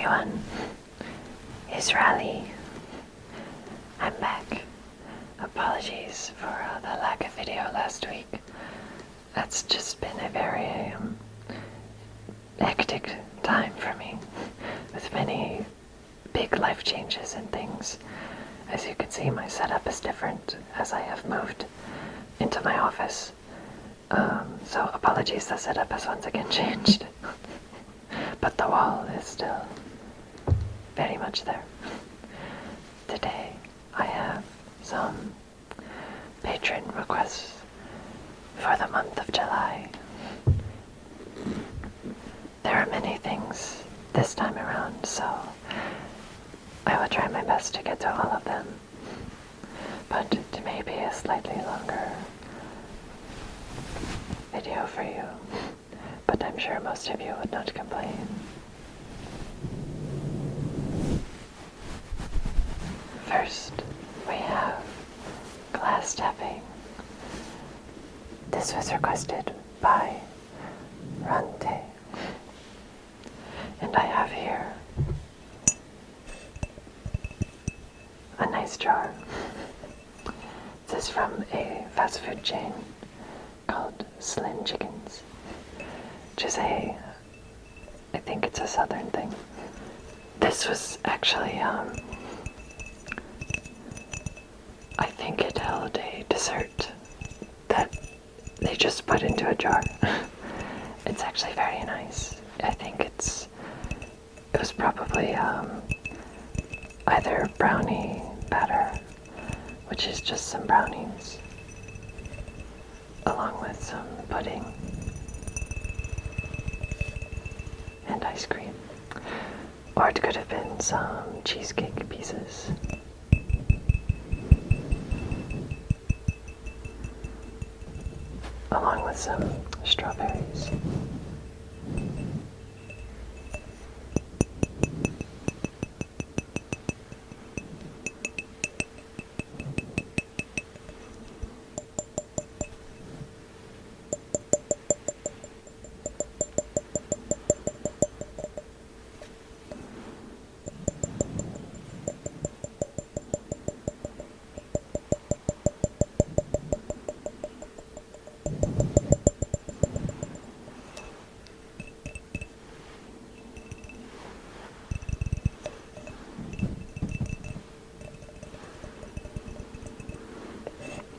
everyone, it's Riley. I'm back. Apologies for the lack of video last week. That's just been a very hectic time for me, with many big life changes and things. As you can see, my setup is different as I have moved into my office. So apologies, the setup has once again changed. But the wall is still very much there. Today I have some patron requests for the month of July. There are many things this time around, so I will try my best to get to all of them, but to maybe a slightly longer video for you, but I'm sure most of you would not complain. First, we have glass tapping. This was requested by Rante, and I have here a nice jar. This is from a fast food chain called Slim Chickens, which is I think it's a southern thing. This was actually, I think it held a dessert that they just put into a jar. It's actually very nice. I think it was probably either brownie batter, which is just some brownies, along with some pudding and ice cream. Or it could have been some cheesecake pieces. Along with some strawberries.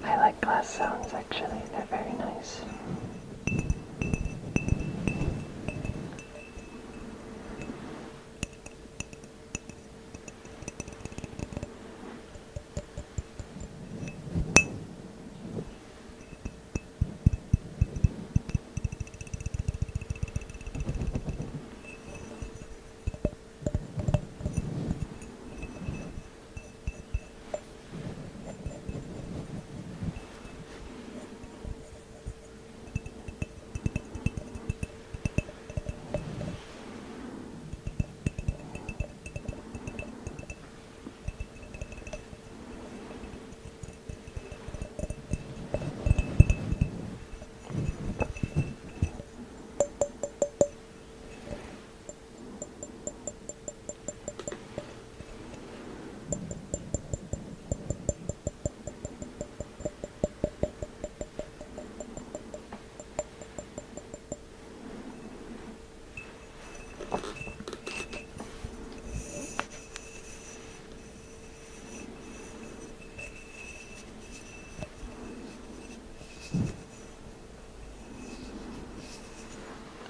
I like glass sounds actually, they're very nice.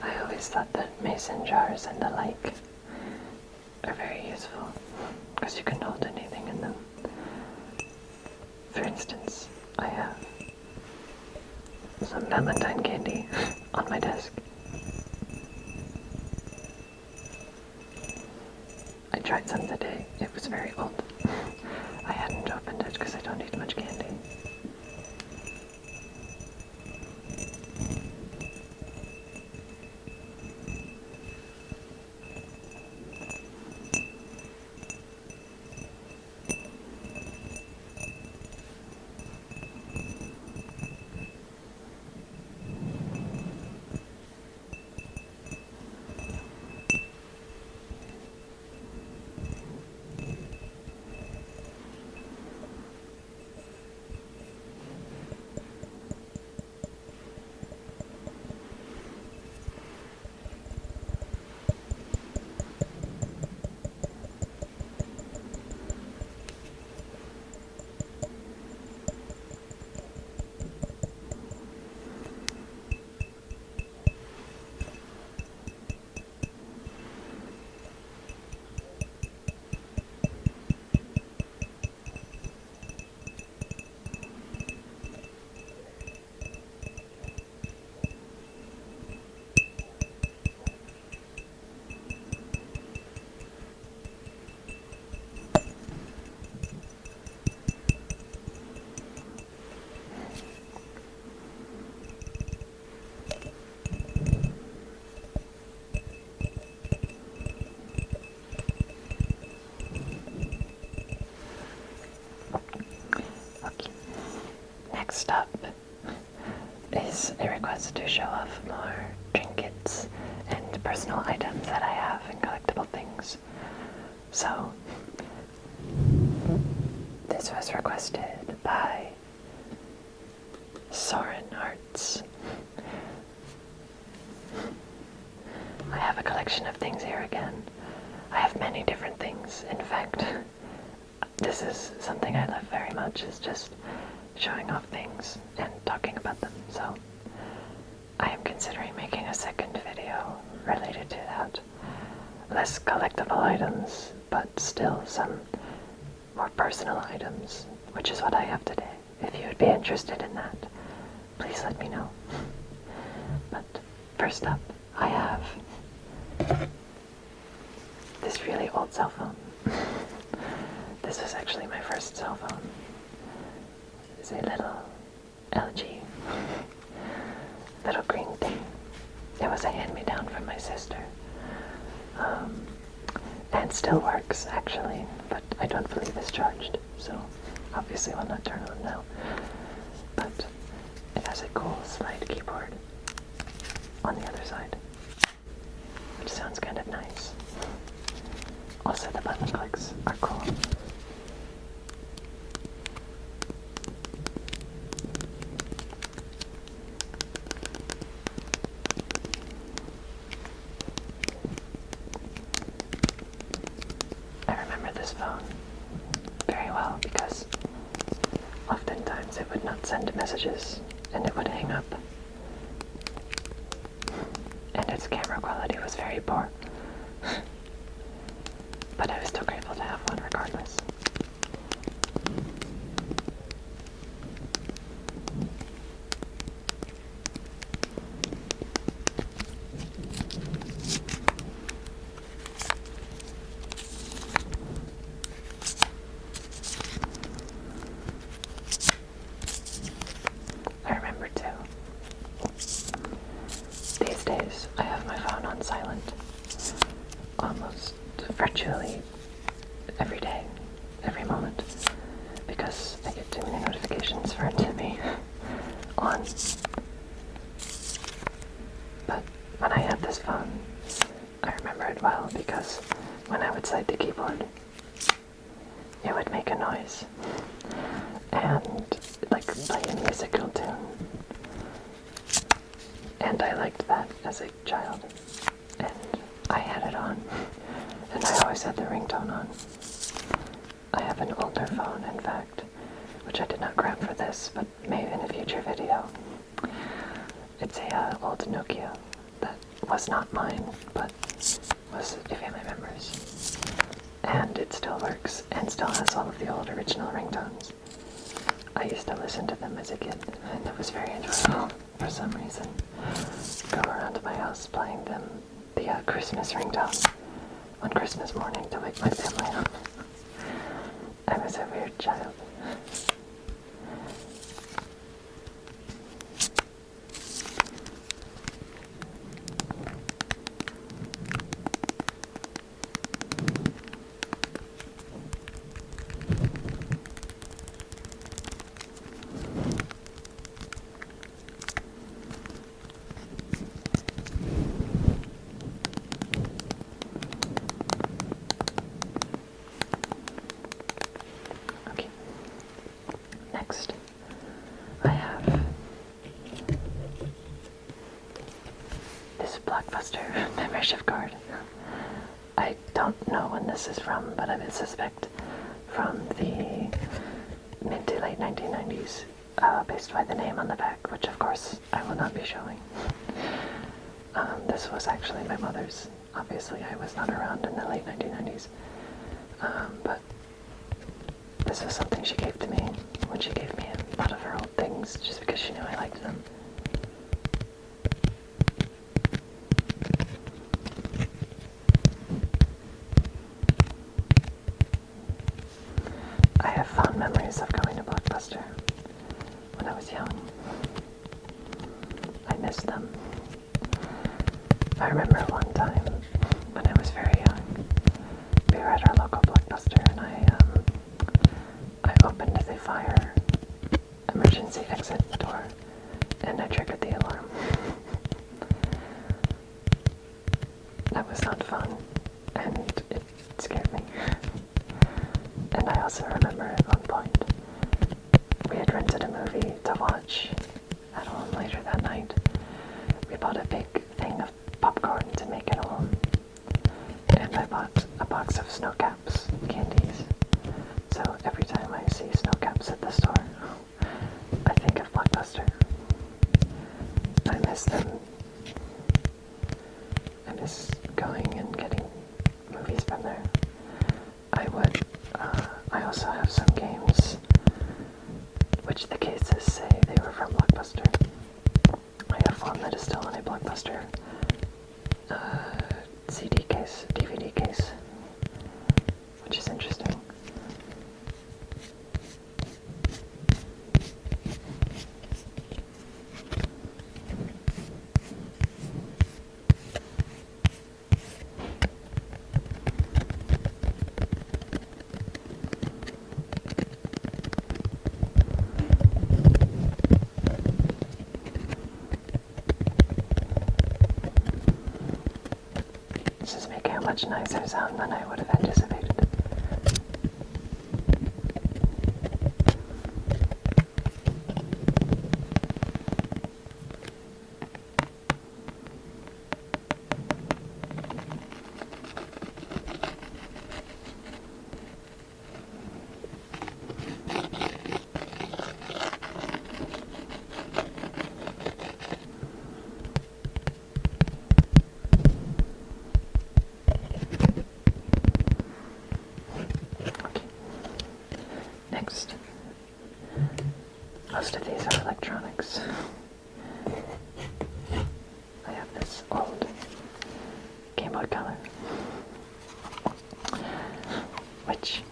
I always thought that mason jars and the like are very useful because you can hold anything in them. For instance, I have some Valentine candy on my desk. I tried some today. It was very old. I hadn't opened it because I don't eat much candy. Next up is a request to show off more trinkets and personal items that I have and collectible things. So, this was requested by Soren Arts. I have a collection of things here again. I have many different things. In fact, this is something I love very much, is just showing off things and talking about them. So I am considering making a second video related to that. Less collectible items, but still some more personal items, which is what I have today. If you would be interested in that, please let me know. But first up, I have this really old cell phone. This was actually my first cell phone. It's a little LG, little green thing. It was a hand-me-down from my sister. And still works, actually, but I don't believe it's charged, so obviously will not turn on now. But it has a cool slide keyboard on the other side, which sounds kind of nice. Also, the button clicks are cool. I remember this phone very well because oftentimes it would not send messages and it would hang up. And its camera quality was very poor. But I was still grateful to have one regardless. I remember too. These days, I have my phone on silent. Almost virtually every day, every moment, because I get too many notifications for it to be on. But when I had this phone, I remember it well because when I would slide the keyboard, it would make a noise and like play a musical tune. And I liked that as a child, and I had it on. And I always had the ringtone on. I have an older phone, in fact, which I did not grab for this, but maybe in a future video. It's a old Nokia that was not mine, but was a family member's. And it still works, and still has all of the old original ringtones. I used to listen to them as a kid, and it was very enjoyable for some reason. Go around to my house playing them, the Christmas ringtone, on Christmas morning to wake my family up. I was a weird child. Next, I have this Blockbuster membership card. I don't know when this is from, but I would suspect from the mid to late 1990s, based by the name on the back, which of course I will not be showing. This was actually my mother's. Obviously, I was not around in the late 1990s, but this was something she gave to me when she gave me a lot of her old things, just because she knew I liked them. I have fond memories of going to Blockbuster when I was young. I miss them. I remember one time when I was very young, we were at our local Blockbuster and I opened the fire emergency emergency exit door, and I triggered the alarm. That was not fun, and it scared me. And I also remember at one point, we had rented a movie to watch at home later that night. We bought a big thing of popcorn to make at home, and I bought a box of snow caps, candies. So every time I see snow caps at the store, I think of Blockbuster. I miss them. I miss going and getting movies from there. I also have some games which the cases say they were from Blockbuster. I have one that is still in a Blockbuster CD case, DVD case, which is interesting. This is making a much nicer sound than I would have anticipated. Next, most of these are electronics. I have this old Game Boy Color, which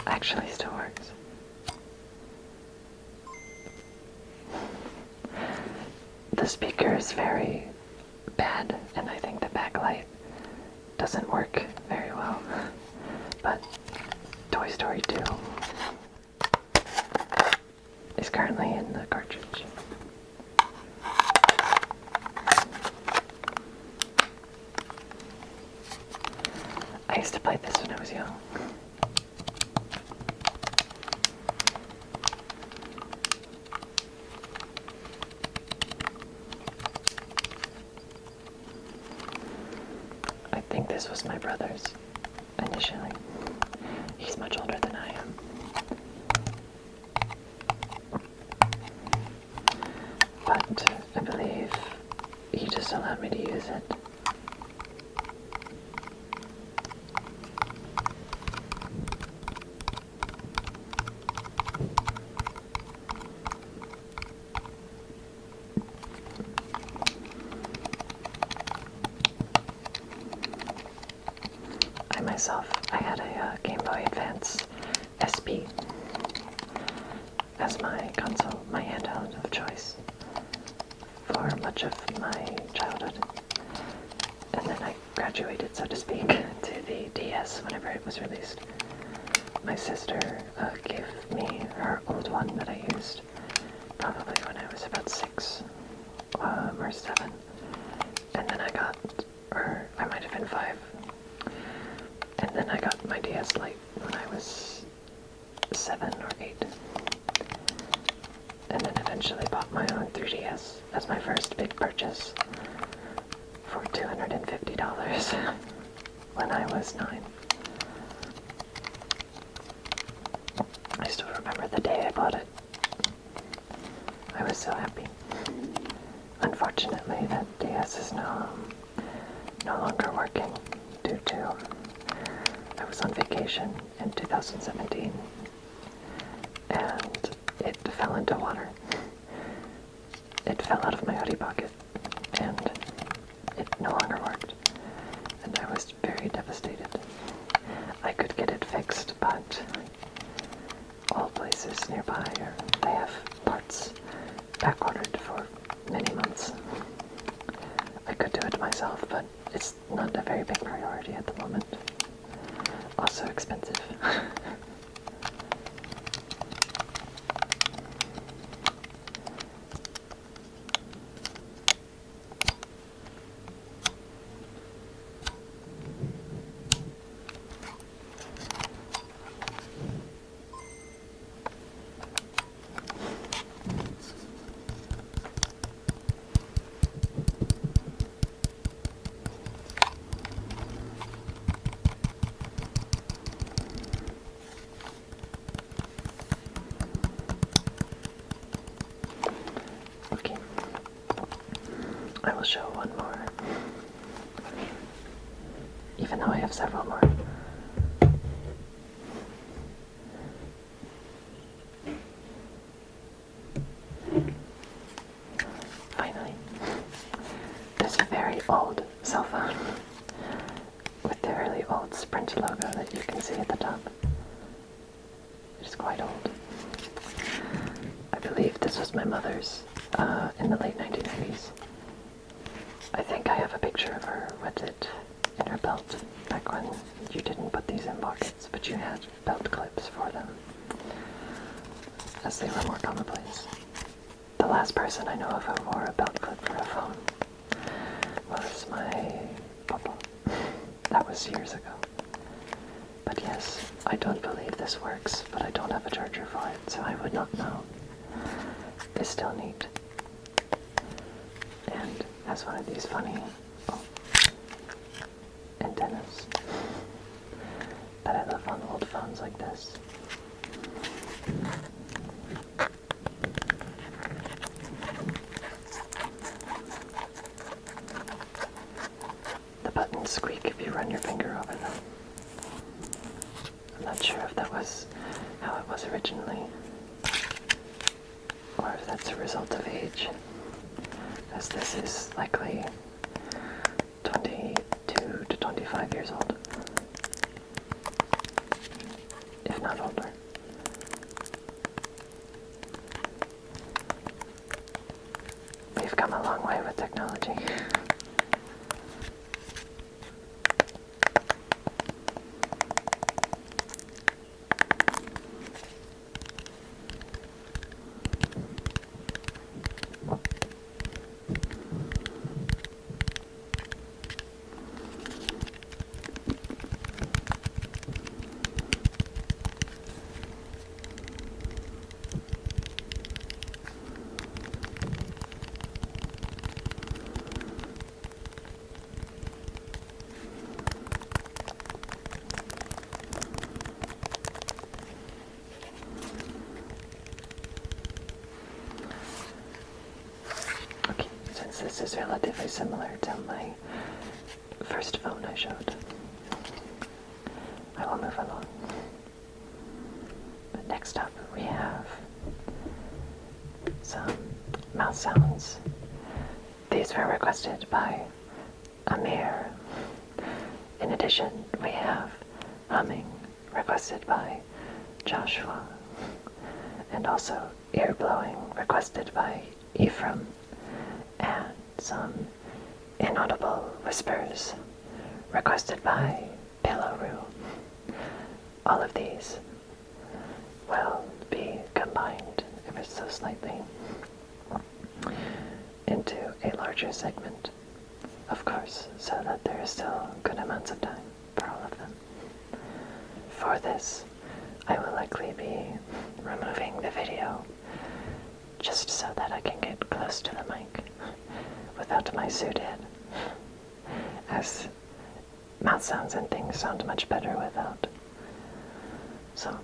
actually still works. The speaker is very bad, and I think the backlight doesn't work very well, but Toy Story 2 is currently in the cartridge. I used to play this when I was young. I think this was my brother's initially. He's much older than I am. But I believe he just allowed me to use it. I had a Game Boy Advance SP as my console, my handheld of choice for much of my childhood. And then I graduated, so to speak, to the DS whenever it was released. My sister gave me her old one that I used probably when I was about 6 or 7. And then I might have been 5. And then I got my DS Lite when I was 7 or 8. And then eventually bought my own 3DS as my first big purchase for $250 when I was 9. I still remember the day I bought it. I was so happy. Unfortunately, that DS is no longer working due to I was on vacation in 2017 and it fell into water. It fell out of my hoodie pocket and it no longer worked. And I was very devastated. I could get it fixed, but all places nearby they have parts back ordered for many months. I could do it myself, but it's not a very big priority at the moment. Also expensive. several more. Finally, there's a very old cell phone with the really old Sprint logo that you can see at the top. It's quite old. I believe this was my mother's in the late 1990s. I think I have a picture of her with it in her belt back when you didn't put these in pockets, but you had belt clips for them, as they were more commonplace. The last person I know of who wore a belt clip for a phone was my papa. That was years ago. But yes, I don't believe this works, but I don't have a charger for it, so I would not know. It's still neat. And has one of these funny antennas that I love on old phones like this. The buttons squeak if you run your finger over them. I'm not sure if that was how it was originally, or if that's a result of age, as this is likely 22 to 25 years old, if not older. We've come a long way with technology. This is relatively similar to my first phone I showed. I will move along. But next up we have some mouth sounds. These were requested by Amir. In addition, we have humming, requested by Joshua, and also ear blowing, requested by Ephraim, and some inaudible whispers, requested by Pillowroo. All of these will be combined ever so slightly into a larger segment, of course, so that there is still good amounts of time for all of them. For this, I will likely be removing the video just so that I can get close to the mic without my suit in, as mouth sounds and things sound much better without. So,